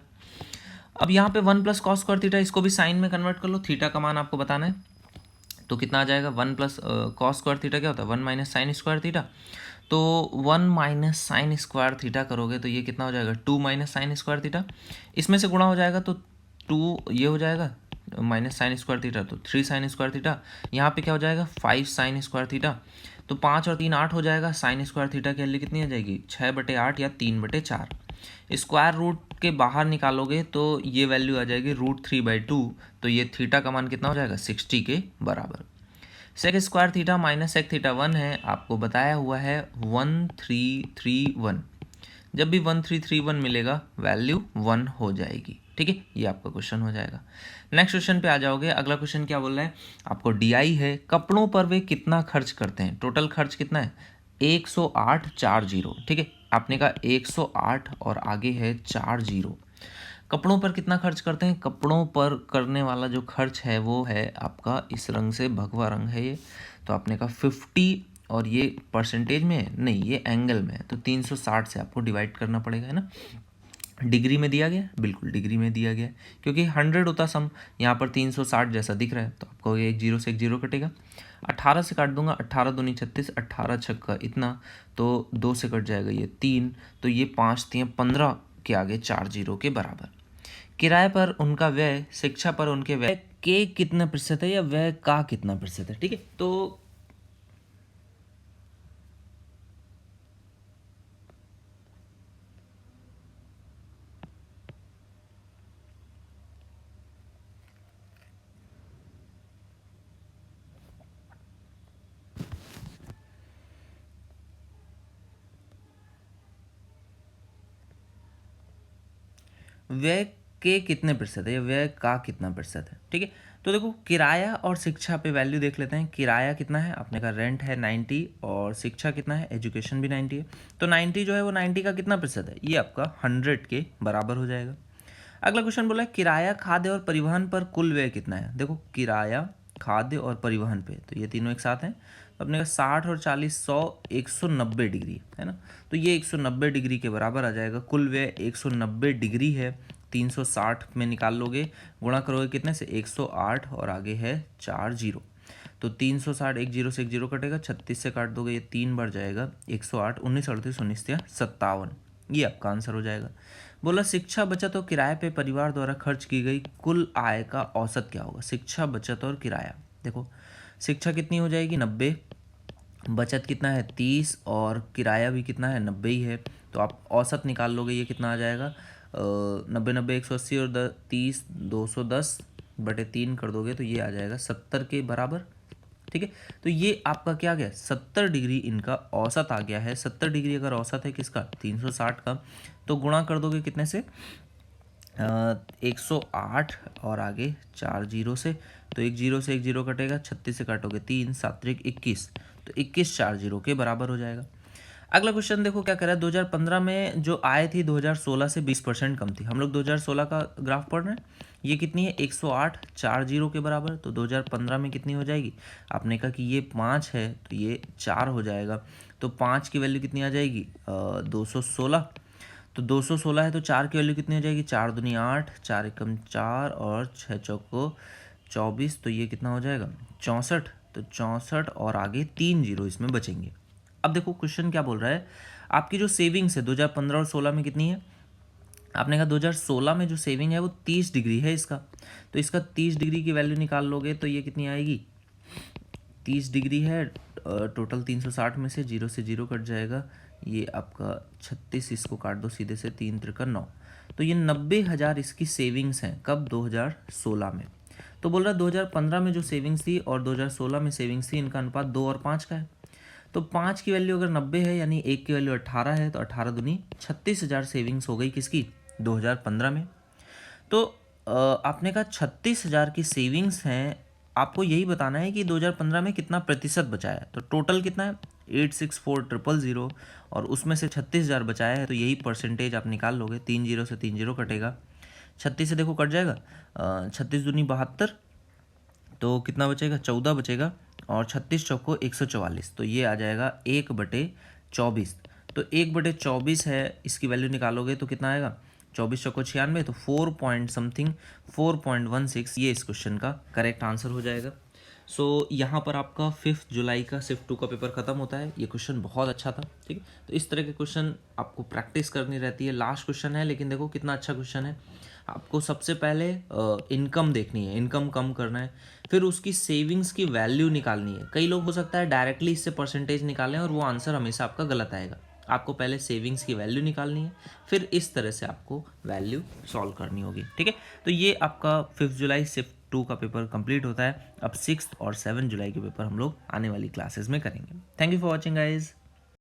अब यहाँ पे 1 प्लस कॉस स्क्वायर थीटा, इसको भी साइन में कन्वर्ट कर लो, थीटा का मान आपको बताना है, तो कितना आ जाएगा, 1 प्लस कॉस स्क्वायर थीटा क्या होता है, 1 माइनस साइन स्क्वायर थीटा, तो 1 माइनस साइन स्क्वायर थीटा करोगे तो ये कितना हो जाएगा, 2 माइनस साइन स्क्वायर थीटा, इसमें से गुणा हो जाएगा तो 2 ये हो जाएगा, माइनस साइन स्क्वायर थीटा तो 3 साइन स्क्वायर थीटा, यहाँ पे क्या हो जाएगा 5 साइन स्क्वायर थीटा, तो 5 और 3 8 हो जाएगा, साइन स्क्वायर थीटा की वैल्यू कितनी आ जाएगी, 6/8 या 3/4। स्क्वायर रूट के बाहर निकालोगे तो ये वैल्यू आ जाएगी √3/2, तो ये थीटा का मान कितना हो जाएगा, 60 के बराबर। Sec square theta minus sec theta 1 है, आपको बताया हुआ है 1331, जब भी 1331 मिलेगा वैल्यू 1 हो जाएगी। ठीक है, ये आपका क्वेश्चन हो जाएगा। नेक्स्ट क्वेश्चन पे आ जाओगे। अगला क्वेश्चन क्या बोल रहा है, आपको डीआई है, कपड़ों पर वे कितना खर्च करते हैं, टोटल खर्च कितना है 10840। ठीक है, आपने कहा 108 और आगे है 40, कपड़ों पर कितना खर्च करते हैं, कपड़ों पर करने वाला जो खर्च है वो है आपका इस रंग से, भगवा रंग है ये, तो आपने कहा 50, और ये परसेंटेज में है नहीं, ये एंगल में है, तो 360 से आपको डिवाइड करना पड़ेगा, है ना। डिग्री में दिया गया, बिल्कुल डिग्री में दिया गया, क्योंकि 100 होता सम, यहाँ पर 360 जैसा दिख रहा है, तो आपको एक जीरो से एक जीरो कटेगा, 18 से काट दूंगा, 18 दूनी 36, 18 छक्का इतना, तो 2 से कट जाएगा ये 3, तो ये 5 3 15 के आगे 40 के बराबर। किराए पर उनका व्यय, शिक्षा पर उनके व्यय के कितना प्रतिशत है, या व्यय का कितना प्रतिशत है। ठीक है, तो व्यय के कितने प्रतिशत है या व्यय का कितना प्रतिशत है। ठीक है, तो देखो किराया और शिक्षा पे वैल्यू देख लेते हैं। किराया कितना है, आपने कहा रेंट है 90, और शिक्षा कितना है, एजुकेशन भी 90 है, तो 90 जो है वो 90 का कितना प्रतिशत है, ये आपका 100 के बराबर हो जाएगा। अगला क्वेश्चन बोला है किराया, खाद्य और परिवहन पर कुल व्यय कितना है। देखो किराया, खाद्य और परिवहन पे, तो ये तीनों एक साथ हैं, तो अपने का 60 और 40 100 190 डिग्री है ना, तो ये 190 डिग्री के बराबर आ जाएगा। कुल व्यय 190 डिग्री है, 360 में निकाल लोगे, गुणा करोगे कितने से 108, और आगे है 40, तो 360, एक जीरो से एक जीरो कटेगा, 36 से काट दोगे ये 3 बढ़ जाएगा, 108 19 38 19 57, ये आपका आंसर हो जाएगा। बोला शिक्षा बचत और किराए पे परिवार द्वारा खर्च की गई कुल आय का औसत क्या होगा। शिक्षा बचत और किराया, देखो शिक्षा कितनी हो जाएगी 90, बचत कितना है 30, और किराया भी कितना है 90 ही है, तो आप औसत निकाल लोगे, ये कितना आ जाएगा 90 90 180, और 30 210/3 कर दोगे तो ये आ जाएगा 70 के बराबर। ठीक है, तो ये आपका क्या आ गया 70 डिग्री इनका औसत आ गया है। 70 डिग्री अगर औसत है किसका 360 का, तो गुणा कर दोगे कितने से 108 और आगे 4 जीरो से, तो एक जीरो से एक जीरो कटेगा, 36 से काटोगे 3, 7 21, तो 21 4 जीरो के बराबर हो जाएगा। अगला क्वेश्चन देखो क्या कह रहा है, 2015 में जो आय थी 2016 से 20% कम थी। हम लोग 2016 का ग्राफ पढ़ रहे हैं, ये कितनी है 108 4 जीरो के बराबर, तो 2015 में कितनी हो जाएगी, आपने कहा कि ये 5 है तो ये 4 हो जाएगा, तो 5 की वैल्यू कितनी आ जाएगी 216, तो 216 है तो 4 की वैल्यू कितनी हो जाएगी, 4 दूनी 8, 4 एकम 4 और 6 चौको 24, तो ये कितना हो जाएगा 64, तो 64 और आगे 3 जीरो इसमें बचेंगे। अब देखो क्वेश्चन क्या बोल रहा है, आपकी जो सेविंग्स है 2015 और 16 में कितनी है, आपने कहा 2016 में जो सेविंग है वो 30 डिग्री है इसका, तो इसका 30 डिग्री की वैल्यू निकाल लोगे तो ये कितनी आएगी, 30 डिग्री है, टोटल 360 में से जीरो कट जाएगा, ये आपका 36, इसको काट दो सीधे से, 3 त्रिका 9, तो ये 90,000 इसकी सेविंग्स हैं कब 2016 में। तो बोल रहा है 2015 में जो सेविंग्स थी और 2016 में सेविंग्स थी, इनका अनुपात 2 और 5 का है, तो 5 की वैल्यू अगर 90 है यानी 1 की वैल्यू 18 है, तो 18 दूनी 36,000 सेविंग्स हो गई किसकी 2015 में। तो आपने कहा 36,000 की सेविंग्स हैं, आपको यही बताना है कि 2015 में कितना प्रतिशत बचा है, तो टोटल कितना है 864,000 और उसमें से 36,000 बचाया है, तो यही परसेंटेज आप निकाल लोगे, 3 जीरो से 3 जीरो कटेगा, 36 से देखो कट जाएगा, 36 दूनी 72, तो कितना बचेगा 14 बचेगा, और 36 चौको 144, तो ये आ जाएगा 1/24, तो 1/24 है, इसकी वैल्यू निकालोगे तो कितना आएगा 24 चौको 96, तो 4 पॉइंट समथिंग 4.16, ये इस क्वेश्चन का करेक्ट आंसर हो जाएगा। सो यहाँ पर आपका 5 जुलाई का शिफ्ट 2 का पेपर खत्म होता है। ये क्वेश्चन बहुत अच्छा था, ठीक है, तो इस तरह के क्वेश्चन आपको प्रैक्टिस करनी रहती है। लास्ट क्वेश्चन है लेकिन देखो कितना अच्छा क्वेश्चन है। आपको सबसे पहले इनकम देखनी है, इनकम कम करना है, फिर उसकी सेविंग्स की वैल्यू निकालनी है। कई लोग हो सकता है डायरेक्टली इससे परसेंटेज निकालें और वो आंसर हमेशा आपका गलत आएगा। आपको पहले सेविंग्स की वैल्यू निकालनी है, फिर इस तरह से आपको वैल्यू सॉल्व करनी होगी, ठीक है। तो ये आपका 5 जुलाई शिफ्ट 2 का पेपर कंप्लीट होता है। अब 6 और 7 जुलाई के पेपर हम लोग आने वाली क्लासेस में करेंगे। Thank you for watching guys.